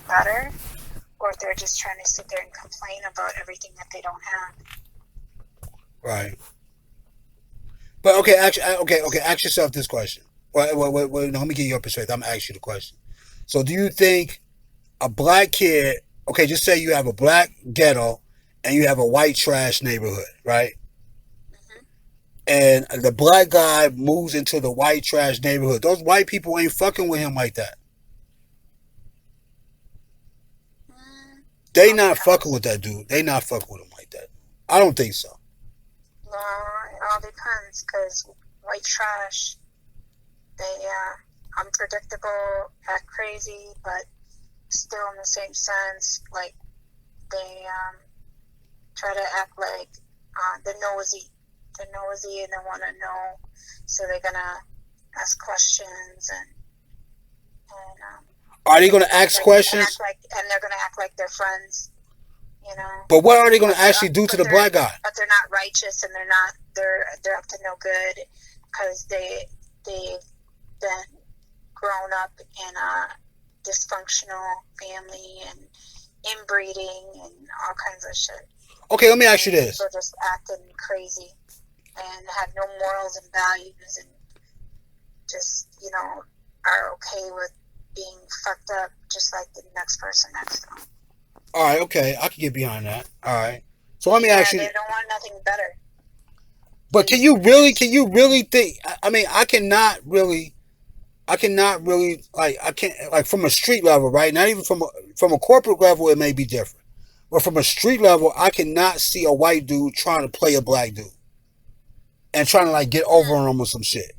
better, or if they're just trying to sit there and complain about everything that they don't have. Right. But okay, actually, okay. Ask yourself this question. Wait, no, let me get your perspective. I'm gonna ask you the question. So, do you think a black kid? Okay, just say you have a black ghetto and you have a white trash neighborhood, right? Mm-hmm. And the black guy moves into the white trash neighborhood. Those white people ain't fucking with him like that. They All not fucking depends. with that dude. They not fucking with him like that. I don't think so. No, it all depends, because white trash, they unpredictable, act crazy, but still in the same sense, like they try to act like they're nosy and they want to know, so they're gonna ask questions and Are they gonna ask like questions? they're gonna act like they're friends, you know. But what are they gonna But they're actually up, do to but the they're black guy? but they're not righteous, and they're up to no good, because they've been grown up in a dysfunctional family and inbreeding and all kinds of shit. Okay, let me ask you And this. people just acting crazy and have no morals and values, and just, are okay with being fucked up just like the next person next to them. All right, okay, I can get behind that. All right. So let me Yeah, ask you. they don't want nothing better. But They just can you really think? I mean, I cannot really like, I can't like from a street level, right? Not even from a corporate level, it may be different, but from a street level, I cannot see a white dude trying to play a black dude and trying to like get over on him or some shit.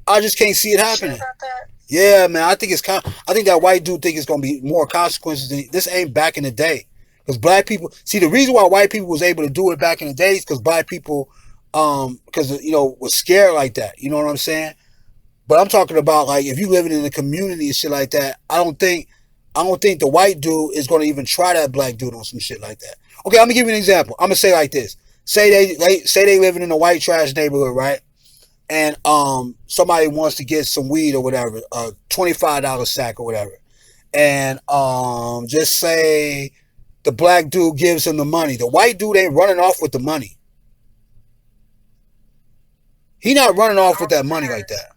I just can't see it You sure happening. about that? Yeah, man. I think that white dude think it's gonna be more consequences. This ain't back in the day. Because black people see the reason why white people was able to do it back in the days because black people, because was scared like that. You know what I'm saying? But I'm talking about like if you living in a community and shit like that. I don't think the white dude is gonna even try that black dude on some shit like that. Okay, I'm gonna give you an example. I'm gonna say like this. Say they living in a white trash neighborhood, right? And somebody wants to get some weed or whatever, a $25 sack or whatever, and just say the black dude gives him the money. The white dude ain't running off with the money. He not running It off with all that money like depends. that.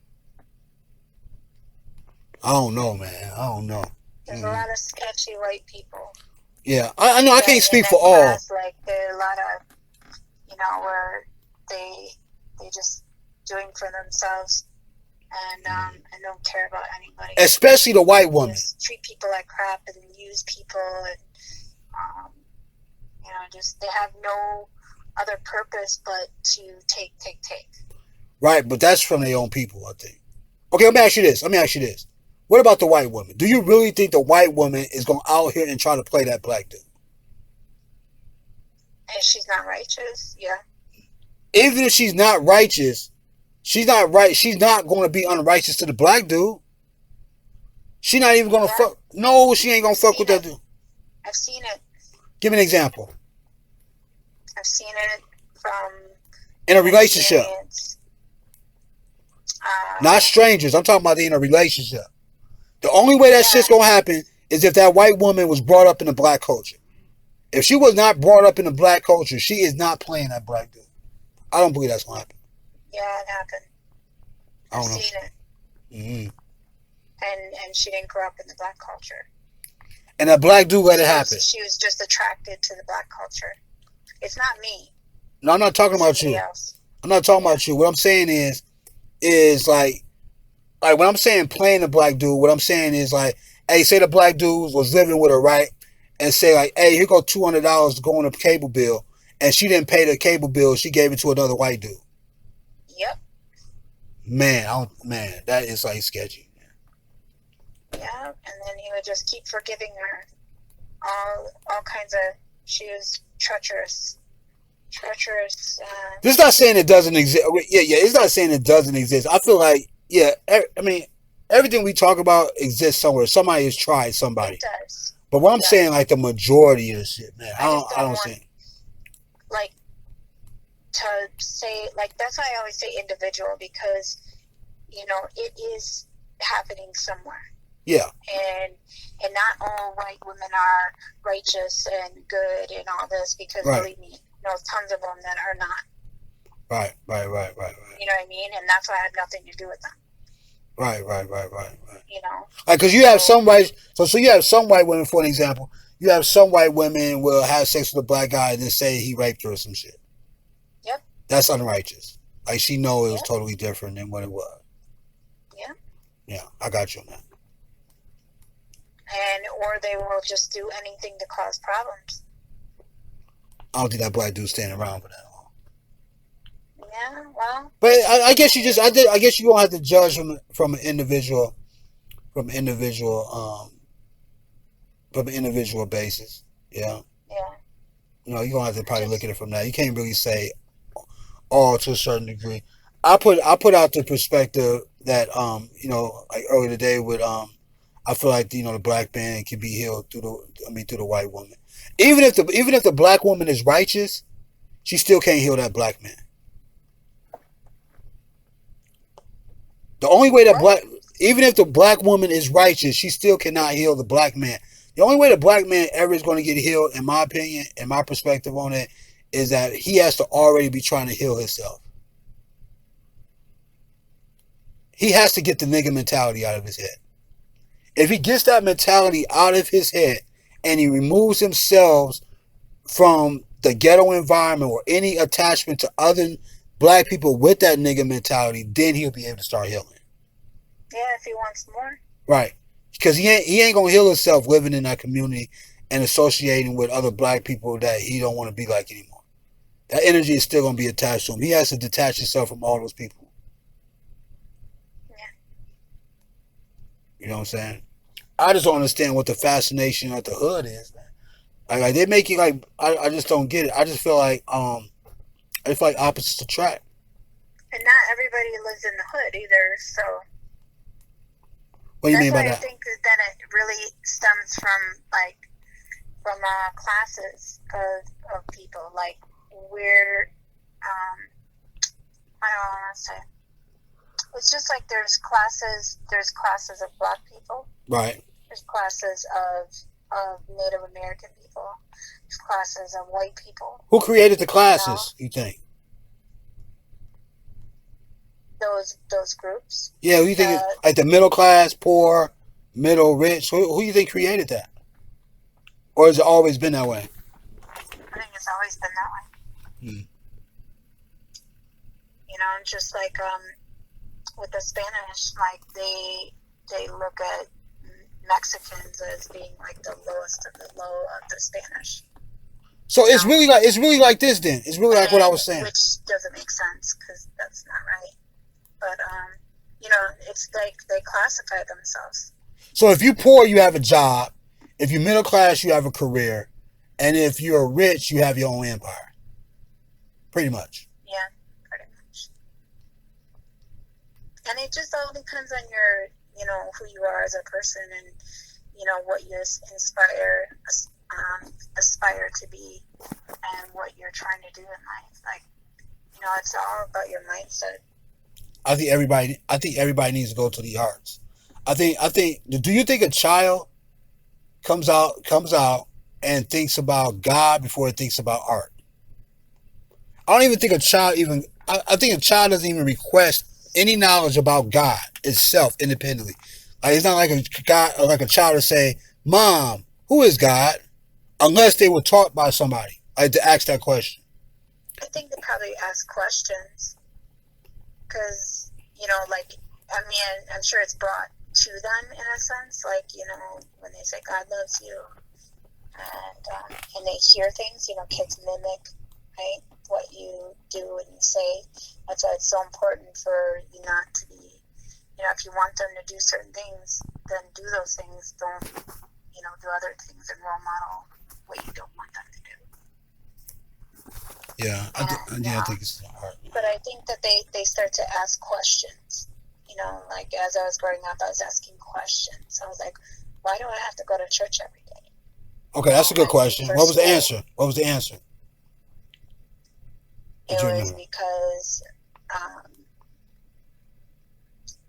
I don't know, man. I don't know. There's a Mm. lot of sketchy white people Yeah, I know I that can't in speak for that all. class. Like, there are a lot of, where they they just doing for themselves, and don't care about anybody. Especially the white They woman. just treat people like crap and use people, and um, just they have no other purpose but to take, take, take. Right, but that's from their own people, I think. Okay, let me ask you this. Let me ask you this. What about the white woman? Do you really think the white woman is going out here and try to play that black dude? And she's not righteous, yeah. Even if she's not righteous, she's not right. She's not going to be unrighteous to the black dude. She not even going to Yeah, fuck. No, she ain't going I've to fuck seen with that it. dude. I've seen it. Give me an example. I've seen it from In a relationship, experience. not Uh, strangers. I'm talking about in a relationship. The only way that shit's yeah, going to happen is if that white woman was brought up in the black culture. If she was not brought up in the black culture, she is not playing that black dude. I don't believe that's going to happen. yeah, it happened. I I've don't know. seen it, Mm-hmm. and she didn't grow up in the black culture. And that black dude let it happen. She was just attracted to the black culture. It's not me. No, I'm not talking It's about somebody you. else. I'm not talking Yeah. about you. What I'm saying is like when I'm saying playing the black dude, what I'm saying is like, hey, say the black dude was living with her, right? And say like, hey, here go $200 to go on a cable bill, and she didn't pay the cable bill. She gave it to another white dude. Yep. Man, that is like sketchy. Yeah. And then he would just keep forgiving her all kinds of. She was treacherous. This is not saying it doesn't exist. Yeah, it's not saying it doesn't exist. I feel like, yeah, I mean, everything we talk about exists somewhere. Somebody has tried It somebody. does. But what It I'm saying, does. like the majority of the shit, man, I just I don't don't want, see. like, to say, like, that's why I always say individual, because it is happening somewhere. Yeah. And not all white women are righteous and good and all this, because Right. believe me, there's tons of them that are not. Right. You know what I mean? And that's why I have nothing to do with them. Right. You know, like, because you have some white, so you have some white women, for an example, you have some white women will have sex with a black guy and then say he raped her or some shit. Yep. That's unrighteous. Like, she know it was totally different than what it was. Yeah. Yeah, I got you on that. And or they will just do anything to cause problems. I don't think that black dude's standing around for that long. Yeah, well. But I guess you just, I guess you don't have to judge from an individual basis. Yeah. Yeah. You know, you're gonna have to probably look at it from that. You can't really say all to a certain degree. I put out the perspective that you know, like earlier today with I feel like, you know, the black man can be healed through the white woman. Even if the black woman is righteous, she still can't heal that black man. The only way that even if the black woman is righteous, she still cannot heal the black man. The only way the black man ever is going to get healed, in my opinion, and my perspective on it, is that he has to already be trying to heal himself. He has to get the nigga mentality out of his head. If he gets that mentality out of his head and he removes himself from the ghetto environment or any attachment to other black people with that nigga mentality, then he'll be able to start healing. Yeah, if he wants more. Right. Because he ain't gonna heal himself living in that community and associating with other black people that he don't want to be like anymore. That energy is still gonna be attached to him. He has to detach himself from all those people. Yeah. You know what I'm saying? I just don't understand what the fascination of the hood is, man. Like they make you like, I just don't get it. I just feel like it's like opposites attract. And not everybody lives in the hood either, so what do you mean by that? I think that it really stems from classes of people. Like we're I don't want to say. It's just like there's classes of black people. Right. There's classes of Native American people. There's classes of white people. Who created the classes, you think? Those groups. Yeah, who you think like the middle class, poor, middle, rich? Who you think created that? Or has it always been that way? I think it's always been that way. You know, just like with the Spanish, like they look at Mexicans as being like the lowest of the low of the Spanish. So it's really like this then. It's really like what I was saying. Which doesn't make sense because that's not right. But you know, it's like they classify themselves. So if you're poor, you have a job. If you're middle class, you have a career. And if you're rich, you have your own empire. Pretty much. Yeah, pretty much. And it just all depends on your, you know, who you are as a person and, you know, what you aspire to be and what you're trying to do in life. Like, you know, it's all about your mindset. I think everybody needs to go to the arts. Do you think a child comes out and thinks about God before it thinks about art? I don't even think a child I think a child doesn't even request any knowledge about God itself independently. Like, it's not like a child to say, "Mom, who is God?" Unless they were taught by somebody, like, to ask that question. I think they probably ask questions because, you know, like, I mean, I'm sure it's brought to them in a sense, like, you know, when they say God loves you, and they hear things, you know, kids mimic, right, what you do and you say. That's why it's so important for you not to be, you know, if you want them to do certain things, then do those things. Don't, you know, do other things and role model what you don't want them to do. Yeah, I think it's hard. But I think that they start to ask questions. You know, like as I was growing up, I was asking questions. I was like, why do I have to go to church every day? Okay, that's a good question. What was the answer? It was because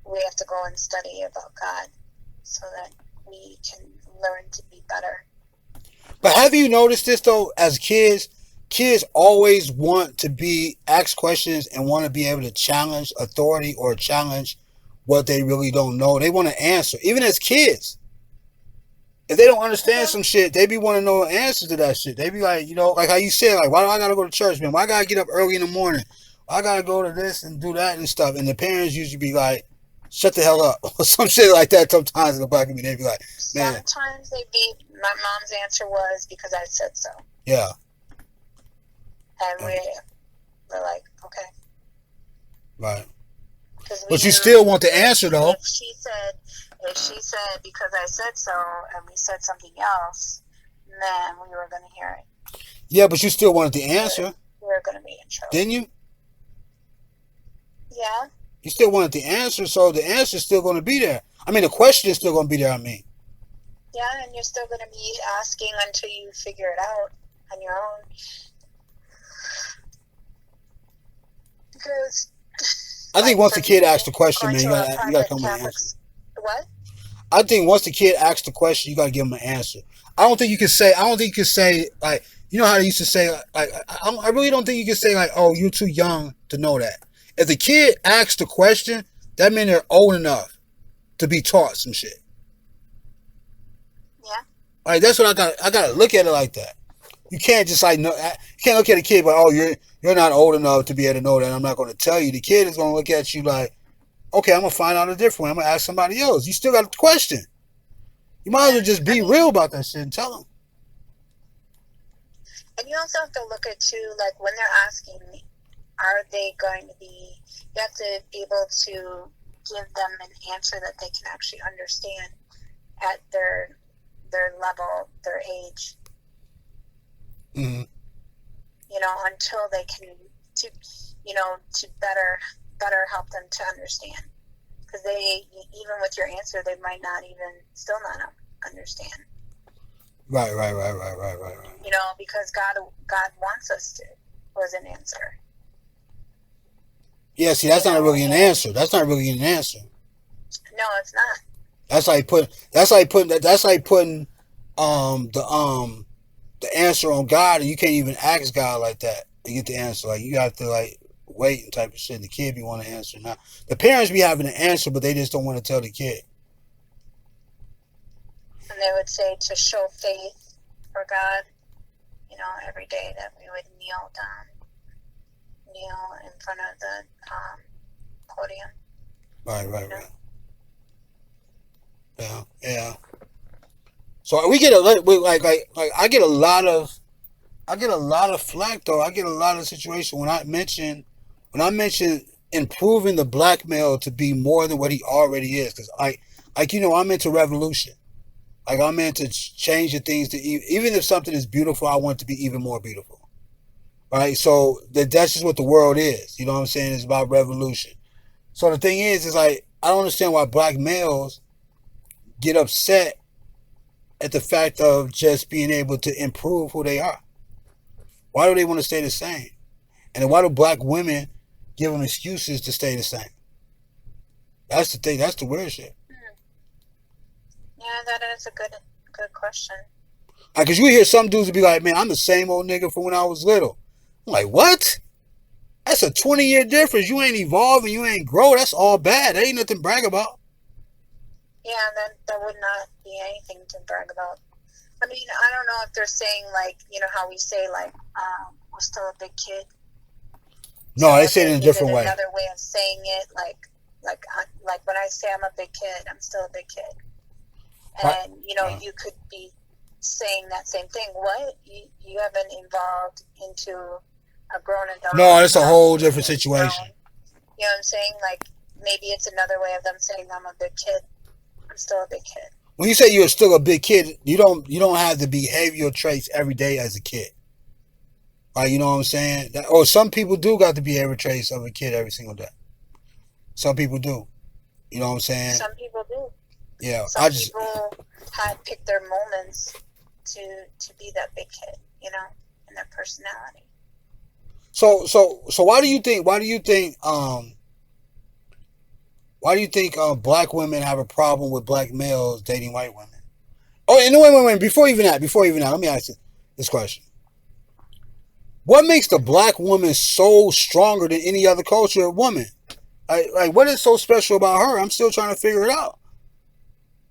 we have to go and study about God. so that we can learn to be better. But have you noticed this though? As kids always want to be asked questions and want to be able to challenge authority or challenge what they really don't know. They want to answer, even as kids. If they don't understand some shit, they be want to know the answers to that shit. They be like, like how you said, like, why do I gotta go to church, man? Why I gotta get up early in the morning? Why I gotta go to this and do that and stuff? And the parents usually be like, shut the hell up, or some shit like that. Sometimes in the back of me, they be like, man. Sometimes my mom's answer was because I said so. Yeah. And we're like, okay. Right. But you still want the answer though. If she said because I said so, and we said something else, then we were going to hear it. Yeah, but you still wanted the answer. We were going to be in trouble. Didn't you? Yeah. You still wanted the answer, so the answer's still going to be there. I mean, the question is still going to be there, I mean. Yeah, and you're still going to be asking until you figure it out on your own. Because I think once the kid asks the question, man, you gotta come with an answer. What? I think once the kid asks the question, you gotta give him an answer. I don't think you can say like, you know how they used to say, like, I really don't think you can say like, oh, you're too young to know that. If the kid asks the question, that means they're old enough to be taught some shit. Yeah. Like, that's what I gotta look at it like that. You can't just like, no, you can't look at a kid like, oh, you're not old enough to be able to know that. I'm not going to tell you. The kid is going to look at you like, okay, I'm going to find out a different way. I'm going to ask somebody else. You still got the question. You might as well just be real about that shit and tell them. And you also have to look at too, like when they're asking, are they going to be? You have to be able to give them an answer that they can actually understand at their level, their age. Mm-hmm. Until they can, to better help them to understand. Because even with your answer, they might still not understand. Right. Because God wants us to, was an answer. Yeah, see, that's not really an answer. That's not really an answer. No, it's not. That's like putting the answer on God, and you can't even ask God like that to get the answer. Like, you have to like wait and type of shit. And the kid be want to answer now. The parents be having an answer, but they just don't want to tell the kid. And they would say to show faith for God, every day that we would kneel in front of the podium. Right. Yeah. So we get I get a lot of flack though. I get a lot of situations when I mention improving the black male to be more than what he already is. Because I'm into revolution. Like, I'm into changing things to even if something is beautiful, I want it to be even more beautiful. Right? So that's just what the world is. You know what I'm saying? It's about revolution. So the thing is like, I don't understand why black males get upset at the fact of just being able to improve who they are. Why do they want to stay the same? And then why do black women give them excuses to stay the same? That's the thing. That's the weird shit. Yeah, that is a good question. Because you hear some dudes be like, man, I'm the same old nigga from when I was little. I'm like, what? That's a 20-year difference. You ain't evolved and you ain't grow. That's all bad. There ain't nothing to brag about. Yeah, that would not be anything to brag about. I mean, I don't know if they're saying, like, how we say, like, we're still a big kid. No, they say it in a different way. Another way of saying it, like when I say I'm a big kid, I'm still a big kid. And, you could be saying that same thing. What? You haven't evolved into a grown adult. No, it's a whole different situation. You know what I'm saying? Like, maybe it's another way of them saying I'm a big kid. I'm still a big kid. When you say you're still a big kid, you don't have the behavioral traits every day as a kid. Right? You know what I'm saying? Some people do got the behavioral traits of a kid every single day. Some people do. You know what I'm saying? Some people do. Yeah. Some people had picked their moments to be that big kid, in their personality. So why do you think Why do you think black women have a problem with black males dating white women? Oh, and wait. Before even that, let me ask you this question. What makes the black woman so stronger than any other culture of woman? Like, what is so special about her? I'm still trying to figure it out.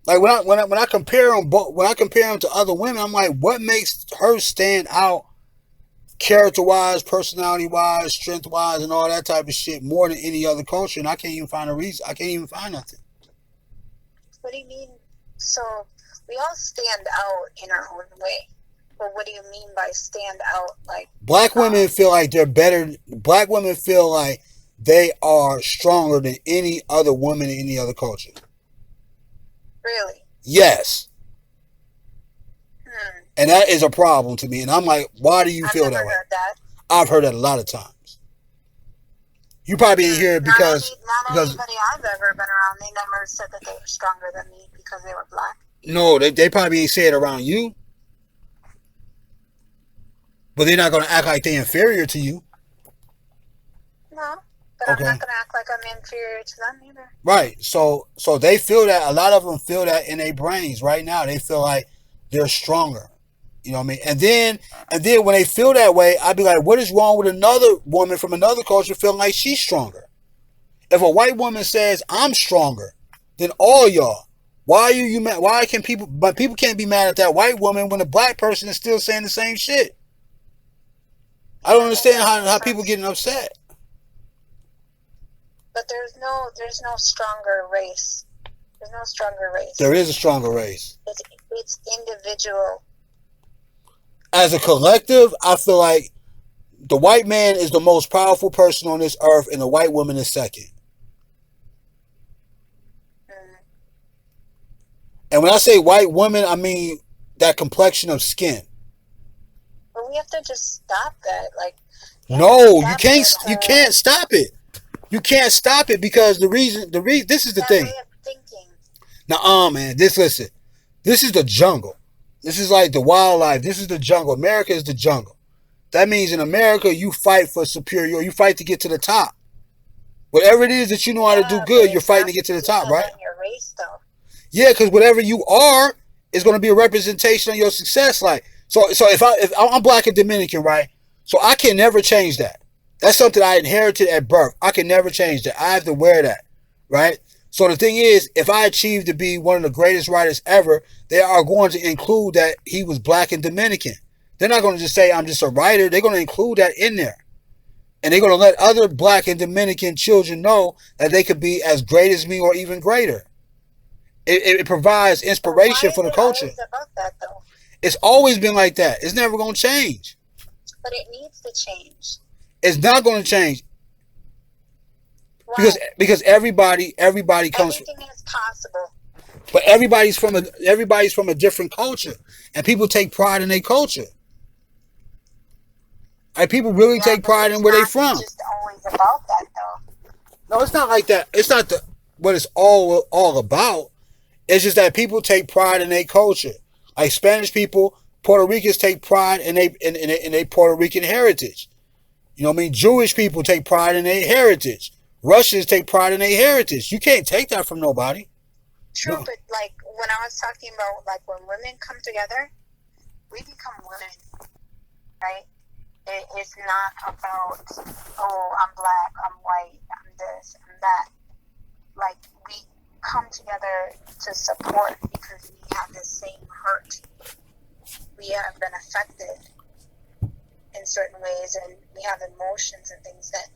Like when I compare them, to other women, I'm like, what makes her stand out, character wise, personality wise, strength wise, and all that type of shit more than any other culture? And I can't even find a reason. I can't even find nothing. What do you mean? So we all stand out in our own way. But what do you mean by stand out? Like, black women feel like they're better. Black women feel like they are stronger than any other woman in any other culture. Really? Yes. And that is a problem to me. And I'm like, why do you feel that way? Heard that. I've heard that a lot of times. You probably didn't hear it because not anybody I've ever been around, they never said that they were stronger than me because they were black. No, they probably ain't say it around you. But they're not going to act like they're inferior to you. No, but okay. I'm not going to act like I'm inferior to them either. Right. So they feel that. A lot of them feel that in their brains right now. They feel like they're stronger. You know what I mean? And then when they feel that way, I'd be like, what is wrong with another woman from another culture feeling like she's stronger? If a white woman says, I'm stronger than all y'all, why are you mad? Why can people, but people can't be mad at that white woman when a black person is still saying the same shit? I don't understand how people getting upset. But there's no stronger race. There's no stronger race. There is a stronger race. It's individual. As a collective, I feel like the white man is the most powerful person on this earth, and the white woman is second. And when I say white woman, I mean that complexion of skin. But we have to just stop that. Like, no, you can't. You can't stop it. You can't stop it because the reason. This is the thing. Way of thinking. Now, man, listen. This is the jungle. This is like the wildlife. This is the jungle. America is the jungle. That means in America, you fight for superior. You fight to get to the top. Whatever it is that you know how to do good, you're fighting to get to the top, right? Your race, though. Yeah, because whatever you are is going to be a representation of your success. Like, so if I'm black and Dominican, right? So I can never change that. That's something I inherited at birth. I can never change that. I have to wear that, right? So the thing is, if I achieve to be one of the greatest writers ever, they are going to include that he was black and Dominican. They're not going to just say I'm just a writer. They're going to include that in there. And they're going to let other black and Dominican children know that they could be as great as me or even greater. It provides inspiration for the culture. Why is it always about that, though? It's always been like that. It's never going to change. But it needs to change. It's not going to change. Why? Because everybody comes. Everything is possible. But everybody's from a different culture, and people take pride in their culture. Like, people really take pride in where they're from. It's just always about that, though. No, it's not like that. It's not what it's all about. It's just that people take pride in their culture. Like Spanish people, Puerto Ricans take pride in their Puerto Rican heritage. You know what I mean? Jewish people take pride in their heritage. Russians take pride in their heritage. You can't take that from nobody. True, no. But like when I was talking about like when women come together, we become women, right? It's not about, oh, I'm black, I'm white, I'm this, I'm that. Like, we come together to support because we have the same hurt. We have been affected in certain ways, and we have emotions and things that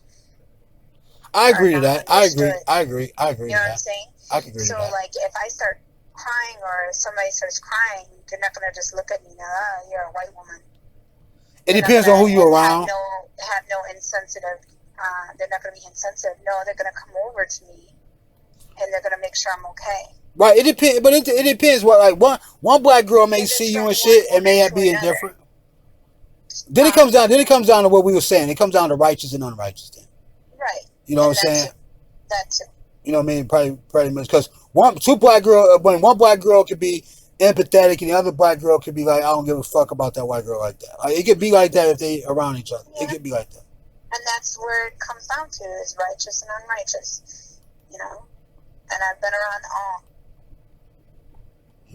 I agree to that. I agree. You know what I'm saying? I can agree to that. So, like, if I start crying or somebody starts crying, they're not going to just look at me and you're a white woman. It depends on who you're around. Have no insensitive. They're not going to be insensitive. No, they're going to come over to me, and they're going to make sure I'm okay. Right. It depends, but it depends. What, like, one black girl may see you and shit, and may be indifferent. Then it comes down to what we were saying. It comes down to righteous and unrighteous. Then. Right. You know what I'm saying? That's it. You know what I mean? Pretty much, because when one black girl could be empathetic and the other black girl could be like, I don't give a fuck about that white girl like that. Like, it could be like that if they around each other. Yeah. It could be like that. And that's where it comes down to is righteous and unrighteous. You know? and I've been around all.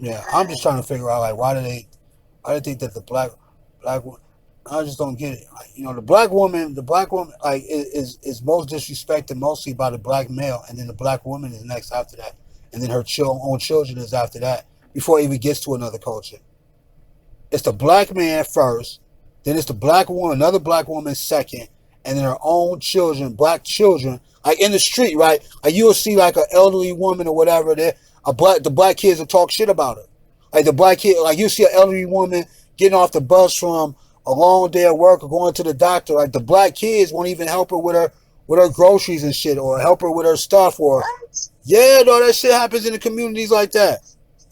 Yeah, I'm just trying to figure out like why do they think that the black I just don't get it. Like, the black woman like is most disrespected mostly by the black male, and then the black woman is next after that, and then her own children is after that before it even gets to another culture. It's the black man first, then it's the black woman, another black woman second, and then her own children, black children, like in the street, right? Like you'll see like an elderly woman or whatever there, the black kids will talk shit about her. Like the black kid, like you see an elderly woman getting off the bus from a long day of work or going to the doctor. Like the black kids won't even help her with her groceries and shit, or help her with her stuff, or What? yeah, no, that shit happens in the communities like that.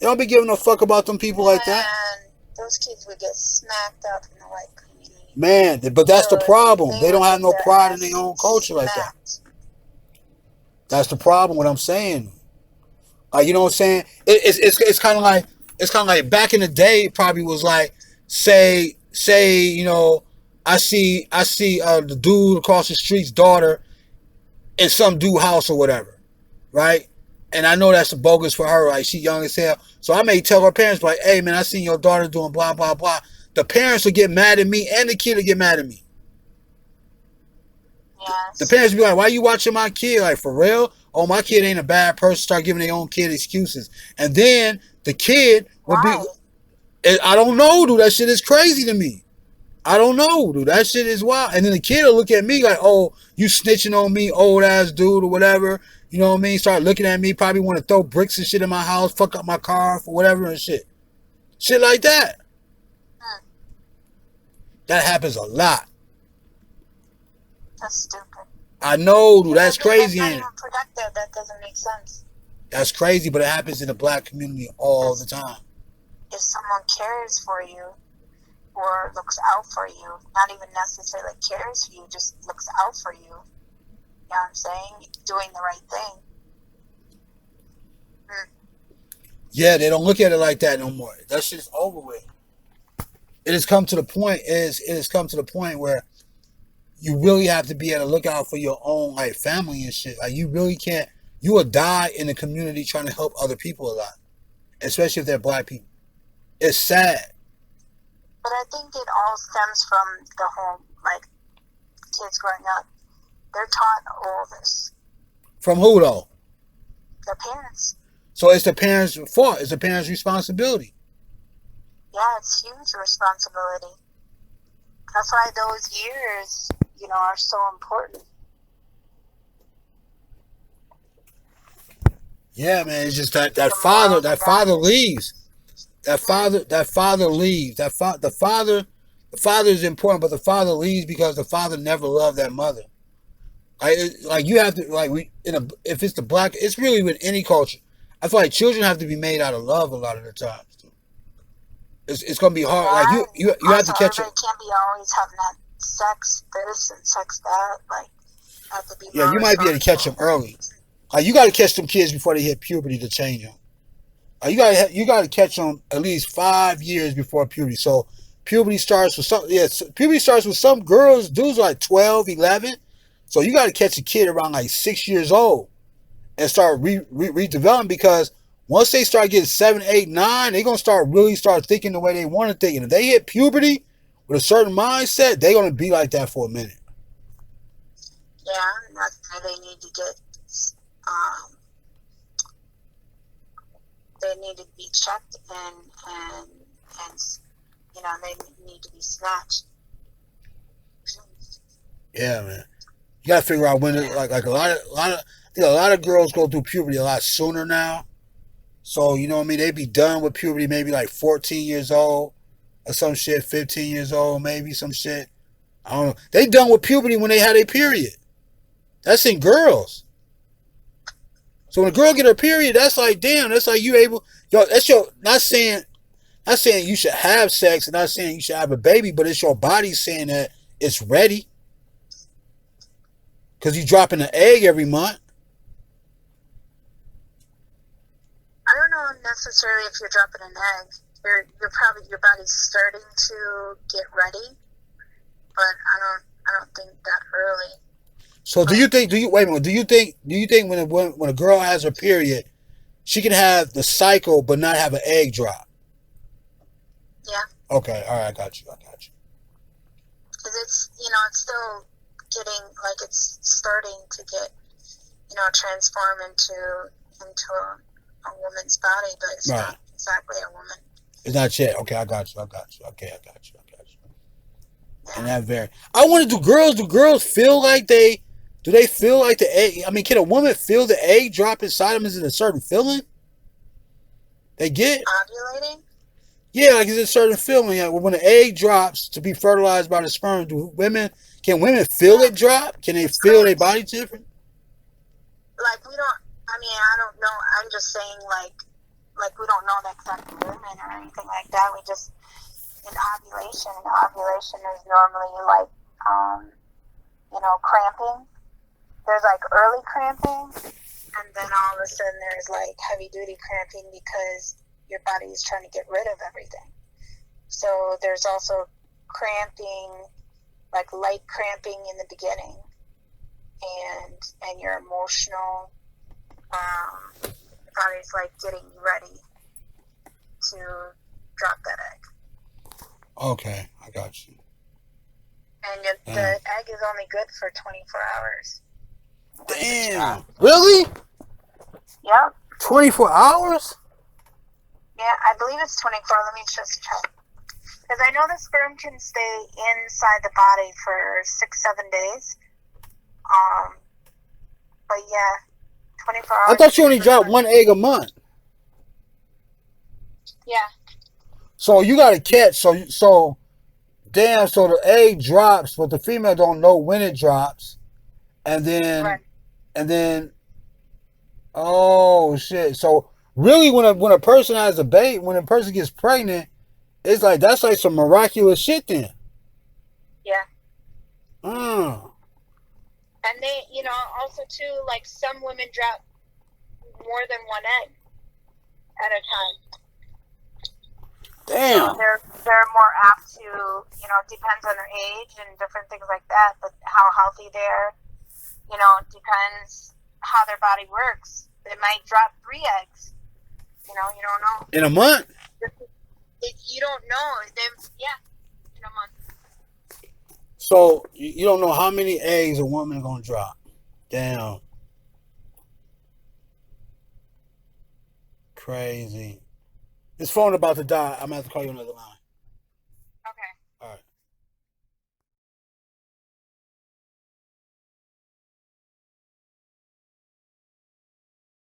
They don't be giving a fuck about them people like that. And those kids would get smacked up in the white community. Man, but that's the problem. They don't have no pride in their own culture like that. That's the problem. What I'm saying, you know what I'm saying? It's kind of like back in the day. It probably was like say I see the dude across the street's daughter in some dude house or whatever, right? And I know that's a bogus for her, right? She young as hell. So I may tell her parents, like, hey, man, I seen your daughter doing blah, blah, blah. The parents will get mad at me and the kid will get mad at me. Yes. The parents will be like, why you watching my kid? Like, for real? Oh, my kid ain't a bad person. Start giving their own kid excuses. And then the kid will be, I don't know, dude. That shit is crazy to me. I don't know, dude. That shit is wild. And then the kid will look at me like, oh, you snitching on me, old ass dude or whatever. You know what I mean? Start looking at me, probably want to throw bricks and shit in my house, fuck up my car for whatever and shit. Shit like that. That happens a lot. That's stupid. I know, dude. That's crazy. That's not even productive. That doesn't make sense. That's crazy, but it happens in the black community all the time. If someone cares for you or looks out for you, not even necessarily cares for you, just looks out for you, you know what I'm saying? Doing the right thing. Yeah, they don't look at it like that no more. That shit's over with. It has come to the point where you really have to be at a lookout for your own like family and shit. Like you really can't. You will die in the community trying to help other people a lot, especially if they're black people. It's sad. But I think it all stems from the home, like kids growing up. They're taught all this. From who though? The parents. So it's the parents' fault. It's the parents' responsibility. Yeah, it's huge responsibility. That's why those years, are so important. Yeah, man. It's just that father leaves. That father leaves. The father is important, but the father leaves because the father never loved that mother. Like you have to if it's the black, it's really with any culture. I feel like children have to be made out of love a lot of the times. It's gonna be hard. Yeah, like you have to catch it. Can't be always having that sex this and sex that. Like have to be. Yeah, you might be able to catch them early. Like you got to catch them kids before they hit puberty to change them. You got to catch them at least 5 years before puberty. So puberty starts with some girls. Dudes like 12, 11. So you got to catch a kid around like 6 years old and start redeveloping, because once they start getting 7, 8, 9, they're gonna start thinking the way they want to think. And if they hit puberty with a certain mindset, they're gonna be like that for a minute. Yeah, that's why they need to get. They need to be checked and they need to be snatched. Yeah, man. You gotta figure out when like a lot of girls go through puberty a lot sooner now. So you know what I mean? They be done with puberty maybe like 14 years old or some shit, 15 years old, maybe some shit. I don't know. They done with puberty when they had a period. That's in girls. So when a girl get her period, that's like, damn, that's like you able, that's your, not saying you should have sex and not saying you should have a baby, but it's your body saying that it's ready. Because you dropping an egg every month. I don't know necessarily if you're dropping an egg. You're probably, your body's starting to get ready, but I don't think that early. So do you think? Do you wait a minute? Do you think? When a girl has her period, she can have the cycle but not have an egg drop? Yeah. Okay. All right. I got you. Because it's, it's still getting, like, it's starting to get, transform into a woman's body, but it's Right. not exactly a woman. It's not yet. Okay. I got you. Okay. I got you. Yeah. And that very. I want to do girls. Do girls feel like they? Do they feel like the egg? I mean, can a woman feel the egg drop inside them? Is it a certain feeling they get? Ovulating? Yeah, like it's a certain feeling. Like when the egg drops to be fertilized by the sperm, can women feel it drop? Can they feel their body different? Like, I don't know. I'm just saying, like we don't know the exact movement or anything like that. We just, in ovulation is normally like, cramping. There's like early cramping, and then all of a sudden there's like heavy duty cramping because your body is trying to get rid of everything. So there's also cramping, like light cramping in the beginning, and your emotional body's like getting ready to drop that egg. Okay, I got you. And the egg is only good for 24 hours. Damn. Really? Yep. 24 hours? Yeah, I believe it's 24. Let me just check. Because I know the sperm can stay inside the body for 6-7 days. But yeah, 24 hours. I thought you only dropped one egg a month. Yeah. So you got to catch. So the egg drops, but the female don't know when it drops, and then, Right. Oh shit! So really, when a person has a baby, when a person gets pregnant, it's like that's like some miraculous shit then. Yeah. And they, also too, like some women drop more than one egg at a time. Damn. So they're more apt to, depends on their age and different things like that, but how healthy they're, depends how their body works. They might drop 3 eggs. You don't know. In a month? You don't know. In a month. So you don't know how many eggs a woman is gonna drop. Damn. Crazy. This phone about to die. I'm gonna have to call you another line.